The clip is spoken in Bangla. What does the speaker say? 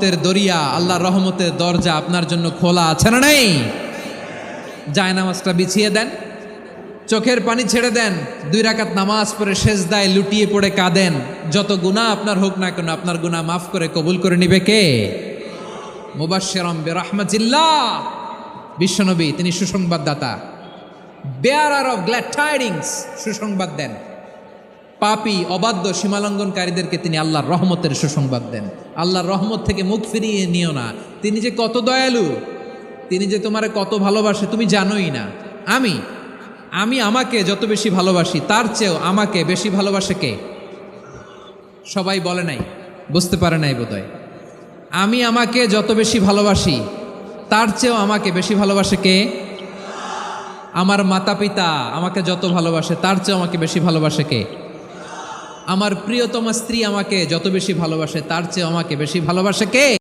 দরিয়া, আল্লাহর রহমতের দরজা আপনার জন্য খোলা আছে না নাই? জায়নামাজটা বিছিয়ে দেন, চোখের পানি ছেড়ে দেন, 2 রাকাত নামাজ পড়ে সেজদায় লুটিয়ে পড়ে কাঁদেন। যত গুনাহ আপনার হোক না কেন, আপনার গুনাহ মাফ করে কবুল করে নিবে কে? মুবাশশিরাম বিরাহমাতিল্লাহ, বিশ্বনবী তিনি সুসংবাদদাতা, বেয়ারার অফ গ্ল্যাড টাইডিংস, সুসংবাদ দেন। পাপী অবাধ্য সীমালঙ্ঘনকারীদেরকে তিনি আল্লাহর রহমতের সুসংবাদ দেন। আল্লাহর রহমত থেকে মুখ ফিরিয়ে নিও না। তিনি যে কত দয়ালু, তিনি যে তোমারে কত ভালোবাসে তুমি জানোই না। আমি আমাকে যত বেশি ভালোবাসি তার চেয়েও আমাকে বেশি ভালোবাসে কে? সবাই বলে নাই, বুঝতে পারে নাই বোধহয়। আমি আমাকে যত বেশি ভালোবাসি তার চেয়েও আমাকে বেশি ভালোবাসে কে? আমার মাতা পিতা আমাকে যত ভালোবাসে তার চেয়েও আমাকে বেশি ভালোবাসে কে? আমার প্রিয়তমা স্ত্রী আমাকে যত বেশি ভালোবাসে তার চেয়ে আমাকে বেশি ভালোবাসে কে?